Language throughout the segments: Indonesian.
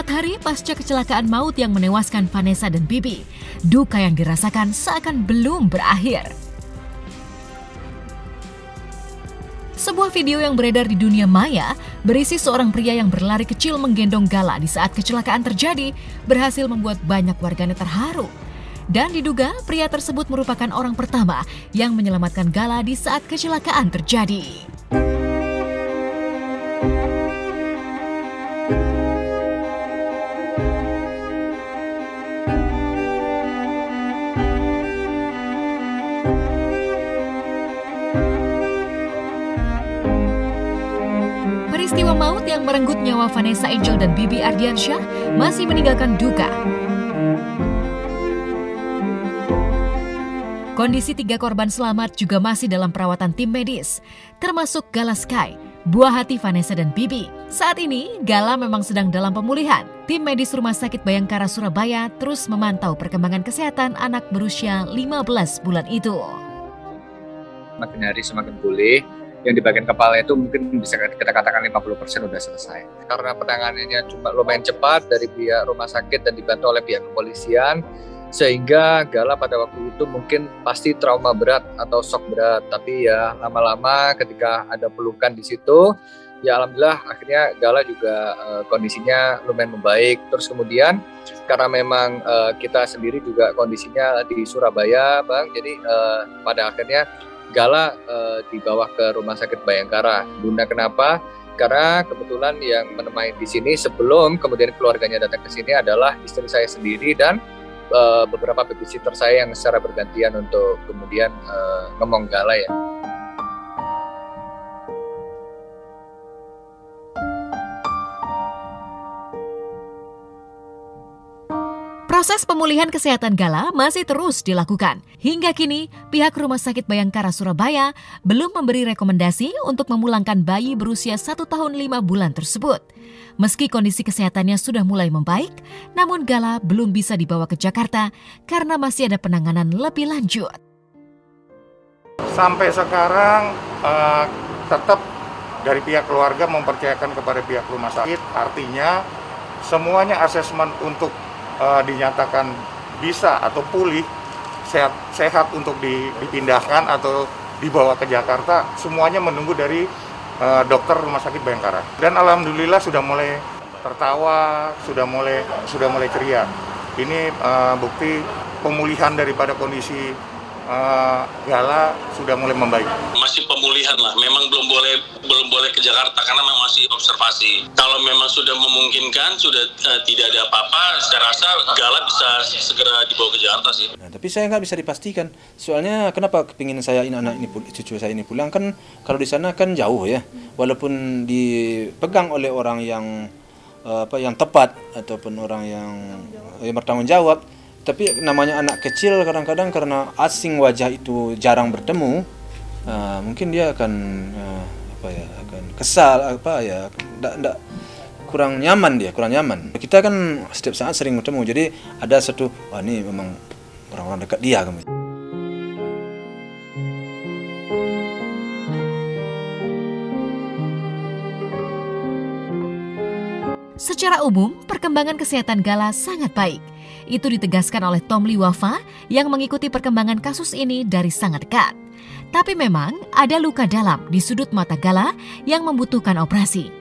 4 hari pasca kecelakaan maut yang menewaskan Vanessa dan Bibi, duka yang dirasakan seakan belum berakhir. Sebuah video yang beredar di dunia maya berisi seorang pria yang berlari kecil menggendong Gala di saat kecelakaan terjadi berhasil membuat banyak warganet terharu. Dan diduga pria tersebut merupakan orang pertama yang menyelamatkan Gala di saat kecelakaan terjadi. Peristiwa maut yang merenggut nyawa Vanessa Angel dan Bibi Ardiansyah masih meninggalkan duka. Kondisi 3 korban selamat juga masih dalam perawatan tim medis, termasuk Gala Sky, buah hati Vanessa dan Bibi. Saat ini, Gala memang sedang dalam pemulihan. Tim medis Rumah Sakit Bayangkara Surabaya terus memantau perkembangan kesehatan anak berusia 15 bulan itu. Semakin hari semakin pulih. Yang di bagian kepala itu mungkin bisa kita katakan 50% sudah selesai. Karena penanganannya cuma lumayan cepat dari pihak rumah sakit dan dibantu oleh pihak kepolisian, sehingga Gala pada waktu itu mungkin pasti trauma berat atau shock berat. Tapi ya lama-lama ketika ada pelukan di situ, ya alhamdulillah akhirnya Gala juga kondisinya lumayan membaik. Terus kemudian karena memang kita sendiri juga kondisinya di Surabaya, Bang, jadi pada akhirnya Gala dibawa ke Rumah Sakit Bayangkara. Bunda kenapa? Karena kebetulan yang menemani di sini sebelum kemudian keluarganya datang ke sini adalah istri saya sendiri dan beberapa babysitter saya yang secara bergantian untuk kemudian ngomong Gala ya. Proses pemulihan kesehatan Gala masih terus dilakukan. Hingga kini, pihak Rumah Sakit Bayangkara Surabaya belum memberi rekomendasi untuk memulangkan bayi berusia 1 tahun 5 bulan tersebut. Meski kondisi kesehatannya sudah mulai membaik, namun Gala belum bisa dibawa ke Jakarta karena masih ada penanganan lebih lanjut. Sampai sekarang tetap dari pihak keluarga mempercayakan kepada pihak rumah sakit, artinya semuanya asesmen untuk dinyatakan bisa atau pulih, sehat untuk dipindahkan atau dibawa ke Jakarta, semuanya menunggu dari dokter Rumah Sakit Bayangkara. Dan alhamdulillah sudah mulai tertawa, sudah mulai ceria. Ini bukti pemulihan daripada kondisi Gala sudah mulai membaik. Masih pemulihan lah, memang belum boleh ke Jakarta karena memang masih observasi. Kalau memang sudah memungkinkan, sudah tidak ada apa-apa, saya rasa Gala bisa segera dibawa ke Jakarta sih. Nah, tapi saya nggak bisa dipastikan, soalnya kenapa kepingin saya cucu saya ini pulang, kan kalau di sana kan jauh ya, walaupun dipegang oleh orang yang tepat ataupun orang yang bertanggung jawab. Tapi namanya anak kecil kadang-kadang karena asing wajah itu jarang bertemu, mungkin dia akan akan kesal kurang nyaman. Kita kan setiap saat sering bertemu, jadi ada satu ini memang orang-orang dekat dia. Secara umum, perkembangan kesehatan Gala sangat baik. Itu ditegaskan oleh Tomli Wafa yang mengikuti perkembangan kasus ini dari sangat dekat. Tapi memang ada luka dalam di sudut mata Gala yang membutuhkan operasi.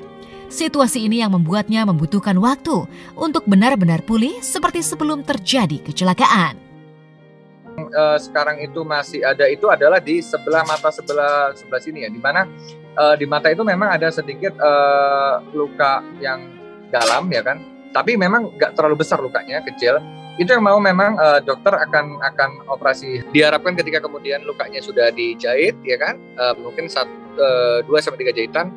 Situasi ini yang membuatnya membutuhkan waktu untuk benar-benar pulih seperti sebelum terjadi kecelakaan. Sekarang itu masih ada, itu adalah di sebelah mata sebelah sini ya, di mana di mata itu memang ada sedikit luka yang dalam ya kan, tapi memang nggak terlalu besar lukanya, kecil. Itu yang mau memang dokter akan operasi. Diharapkan ketika kemudian lukanya sudah dijahit ya kan, mungkin 2-3 jahitan,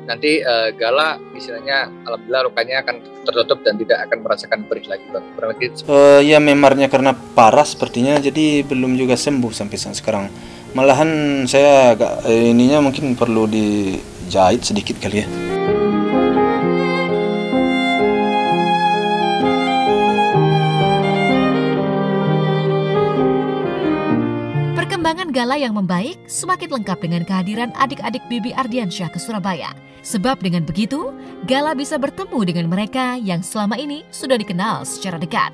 nanti Gala istilahnya alhamdulillah lukanya akan tertutup dan tidak akan merasakan perih lagi, Bang. Ya memarnya karena parah sepertinya, jadi belum juga sembuh sampai sekarang. Malahan saya agak ininya mungkin perlu dijahit sedikit kali ya. Perkembangan Gala yang membaik semakin lengkap dengan kehadiran adik-adik Bibi Ardiansyah ke Surabaya. Sebab dengan begitu, Gala bisa bertemu dengan mereka yang selama ini sudah dikenal secara dekat.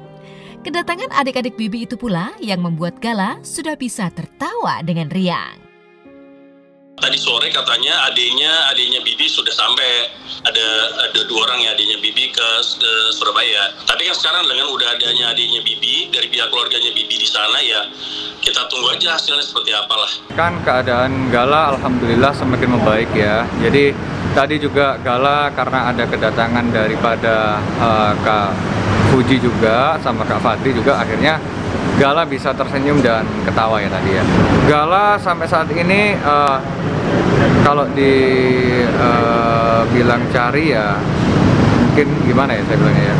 Kedatangan adik-adik Bibi itu pula yang membuat Gala sudah bisa tertawa dengan riang. Tadi sore katanya adiknya Bibi sudah sampai, ada 2 orang ya adiknya Bibi ke Surabaya. Tapi kan sekarang dengan udah adanya adiknya Bibi dari pihak keluarganya Bibi di sana, ya kita tunggu aja hasilnya seperti apalah. Kan keadaan Gala alhamdulillah semakin membaik ya. Jadi tadi juga Gala karena ada kedatangan daripada Kak Fuji juga sama Kak Fadri juga, akhirnya Gala bisa tersenyum dan ketawa ya tadi ya. Gala sampai saat ini kalau dibilang cari ya mungkin gimana ya saya bilangnya ya.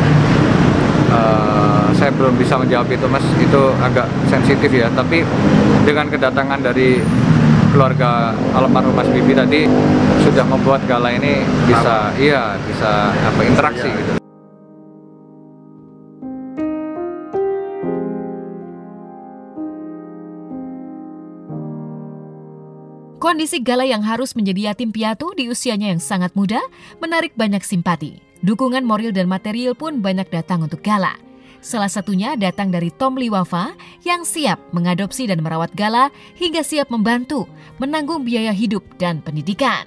Saya belum bisa menjawab itu Mas, itu agak sensitif ya. Tapi dengan kedatangan dari keluarga almarhum Mas Bibi tadi sudah membuat Gala ini bisa interaksi gitu. Kondisi Gala yang harus menjadi yatim piatu di usianya yang sangat muda menarik banyak simpati. Dukungan moral dan material pun banyak datang untuk Gala. Salah satunya datang dari Tomli Wafa yang siap mengadopsi dan merawat Gala hingga siap membantu menanggung biaya hidup dan pendidikan.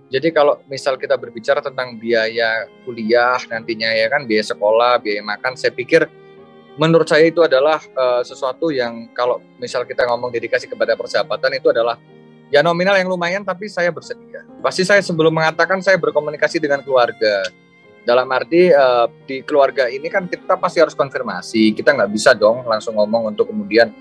Jadi kalau misal kita berbicara tentang biaya kuliah nantinya ya kan, biaya sekolah, biaya makan, saya pikir menurut saya itu adalah sesuatu yang kalau misal kita ngomong dedikasi kepada persahabatan itu adalah ya nominal yang lumayan, tapi saya bersedia. Pasti saya sebelum mengatakan saya berkomunikasi dengan keluarga. Dalam arti di keluarga ini kan kita pasti harus konfirmasi. Kita nggak bisa dong langsung ngomong untuk kemudian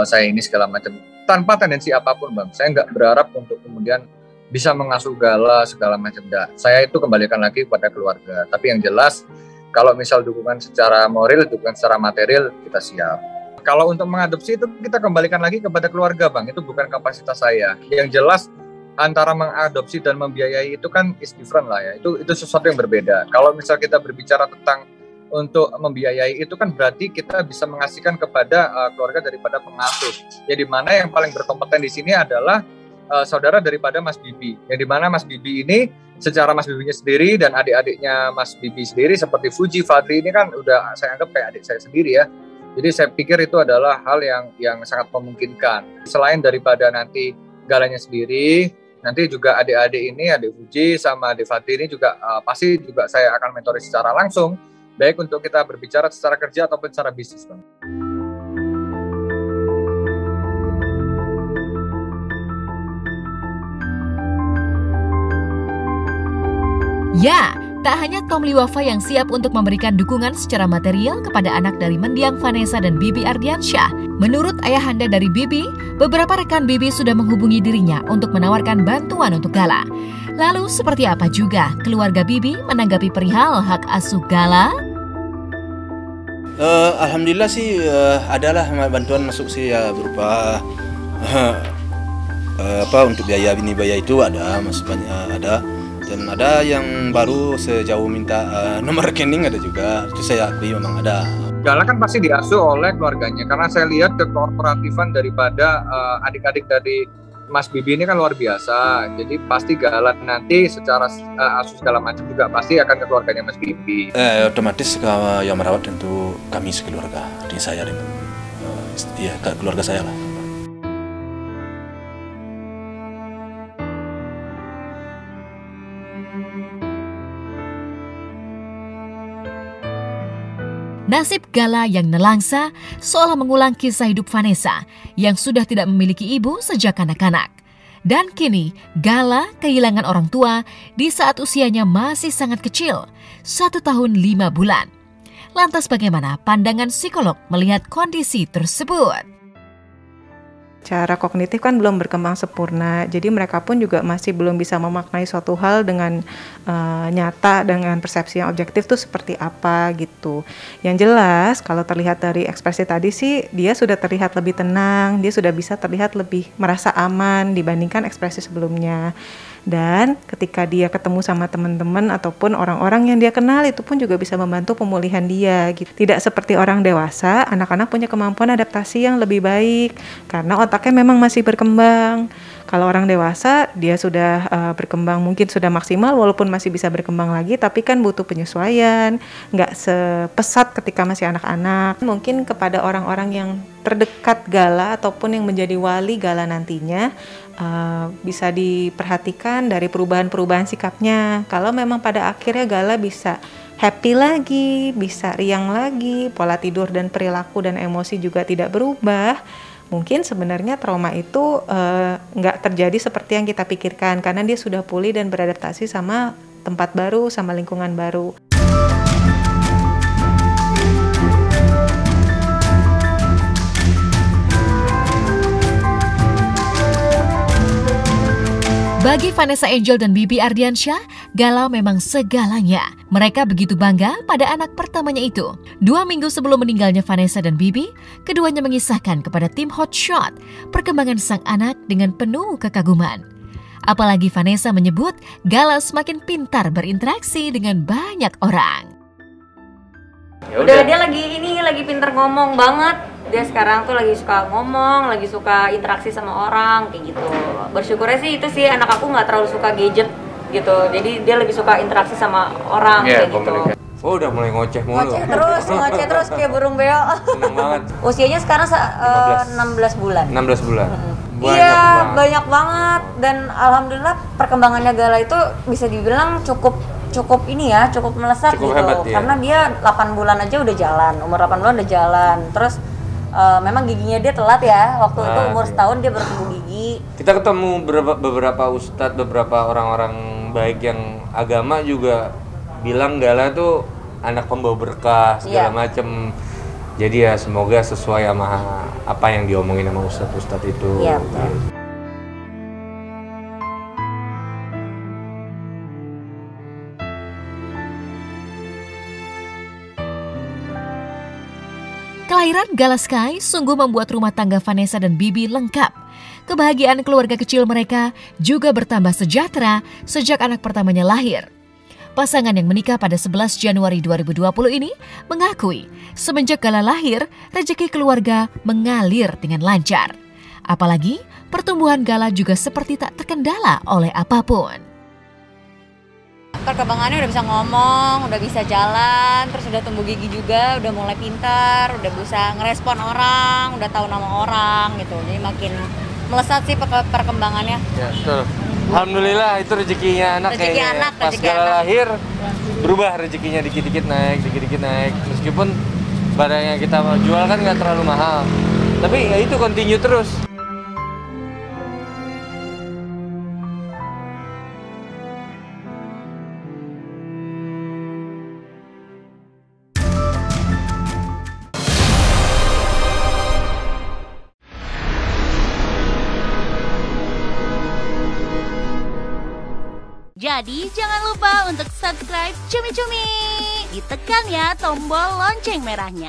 saya ini segala macam. Tanpa tendensi apapun Bang. Saya nggak berharap untuk kemudian bisa mengasuh Gala segala macam. Saya itu kembalikan lagi kepada keluarga. Tapi yang jelas kalau misal dukungan secara moral, dukungan secara material, kita siap. Kalau untuk mengadopsi itu kita kembalikan lagi kepada keluarga Bang, itu bukan kapasitas saya. Yang jelas antara mengadopsi dan membiayai itu kan is different lah ya, itu sesuatu yang berbeda. Kalau misal kita berbicara tentang untuk membiayai itu kan berarti kita bisa mengasihkan kepada keluarga daripada pengasuh. Ya di mana yang paling berkompeten di sini adalah saudara daripada Mas Bibi. Yang di mana Mas Bibi ini secara Mas Bibinya sendiri dan adik-adiknya Mas Bibi sendiri seperti Fuji, Fadri ini kan udah saya anggap kayak adik saya sendiri ya. Jadi saya pikir itu adalah hal yang sangat memungkinkan. Selain daripada nanti Galanya sendiri, nanti juga adik-adik ini, adik Fuji sama adik Fadri ini juga pasti juga saya akan mentori secara langsung, baik untuk kita berbicara secara kerja ataupun secara bisnis Bang. Ya, tak hanya Tomli Wafa yang siap untuk memberikan dukungan secara material kepada anak dari mendiang Vanessa dan Bibi Ardiansyah. Menurut ayahanda dari Bibi, beberapa rekan Bibi sudah menghubungi dirinya untuk menawarkan bantuan untuk Gala. Lalu seperti apa juga keluarga Bibi menanggapi perihal hak asuh Gala? Alhamdulillah sih adalah bantuan masuk sih ya, berupa untuk biaya itu ada, maksudnya ada. Dan ada yang baru sejauh minta nomor rekening ada juga, itu saya akui memang ada. Gala kan pasti diasuh oleh keluarganya, karena saya lihat kekorporatifan daripada adik-adik dari Mas Bibi ini kan luar biasa. Jadi pasti Gala nanti secara asuh segala macam juga pasti akan ke keluarganya Mas Bibi. Otomatis yang merawat tentu kami sekeluarga, artinya saya dan keluarga saya lah. Nasib Gala yang nelangsa seolah mengulang kisah hidup Vanessa yang sudah tidak memiliki ibu sejak kanak-kanak. Dan kini Gala kehilangan orang tua di saat usianya masih sangat kecil, 1 tahun 5 bulan. Lantas bagaimana pandangan psikolog melihat kondisi tersebut? Cara kognitif kan belum berkembang sempurna, jadi mereka pun juga masih belum bisa memaknai suatu hal dengan nyata, dengan persepsi yang objektif tuh seperti apa gitu. Yang jelas kalau terlihat dari ekspresi tadi sih dia sudah terlihat lebih tenang, dia sudah bisa terlihat lebih merasa aman dibandingkan ekspresi sebelumnya. Dan ketika dia ketemu sama teman-teman ataupun orang-orang yang dia kenal, itu pun juga bisa membantu pemulihan dia gitu. Tidak seperti orang dewasa, anak-anak punya kemampuan adaptasi yang lebih baik karena otaknya memang masih berkembang. Kalau orang dewasa dia sudah berkembang, mungkin sudah maksimal walaupun masih bisa berkembang lagi, tapi kan butuh penyesuaian, nggak sepesat ketika masih anak-anak. Mungkin kepada orang-orang yang terdekat Gala ataupun yang menjadi wali Gala nantinya, bisa diperhatikan dari perubahan-perubahan sikapnya. Kalau memang pada akhirnya Gala bisa happy lagi, bisa riang lagi, pola tidur dan perilaku dan emosi juga tidak berubah, mungkin sebenarnya trauma itu nggak terjadi seperti yang kita pikirkan karena dia sudah pulih dan beradaptasi sama tempat baru, sama lingkungan baru. Bagi Vanessa Angel dan Bibi Ardiansyah, Gala memang segalanya. Mereka begitu bangga pada anak pertamanya itu. 2 minggu sebelum meninggalnya Vanessa dan Bibi, keduanya mengisahkan kepada tim Hotshot perkembangan sang anak dengan penuh kekaguman. Apalagi Vanessa menyebut Gala semakin pintar berinteraksi dengan banyak orang. Udah dia lagi pintar ngomong banget. Dia sekarang tuh lagi suka ngomong, lagi suka interaksi sama orang kayak gitu. Bersyukurnya sih itu sih, anak aku nggak terlalu suka gadget gitu. Jadi dia lebih suka interaksi sama orang kayak gitu. Oh, udah mulai ngoceh mulu. Ngoceh terus kayak burung beo. Seneng banget. Usianya sekarang 16 bulan. 16 bulan. Iya, banyak banget, dan alhamdulillah perkembangannya Gala itu bisa dibilang cukup ini ya, cukup melesat cukup gitu. Hebat, ya. Karena dia 8 bulan aja udah jalan, umur 8 bulan udah jalan. Terus memang giginya dia telat ya, waktu itu umur setahun dia baru tumbuh gigi. Kita ketemu beberapa ustadz, beberapa orang-orang baik yang agama juga bilang Gala tuh anak pembawa berkah segala macem. Jadi ya semoga sesuai sama apa yang diomongin sama ustadz itu. Iya, betul. Kelahiran Gala Sky sungguh membuat rumah tangga Vanessa dan Bibi lengkap. Kebahagiaan keluarga kecil mereka juga bertambah sejahtera sejak anak pertamanya lahir. Pasangan yang menikah pada 11 Januari 2020 ini mengakui semenjak Gala lahir, rezeki keluarga mengalir dengan lancar. Apalagi pertumbuhan Gala juga seperti tak terkendala oleh apapun. Perkembangannya udah bisa ngomong, udah bisa jalan, terus udah tumbuh gigi juga, udah mulai pintar, udah bisa ngerespon orang, udah tahu nama orang gitu. Jadi makin melesat sih perkembangannya. Ya, betul. Alhamdulillah itu rezekinya anak kayaknya. Pas Gala lahir berubah rezekinya dikit-dikit naik. Meskipun barang yang kita jual kan nggak terlalu mahal. Tapi ya itu continue terus. Jadi jangan lupa untuk subscribe Cumi Cumi. Ditekan ya tombol lonceng merahnya.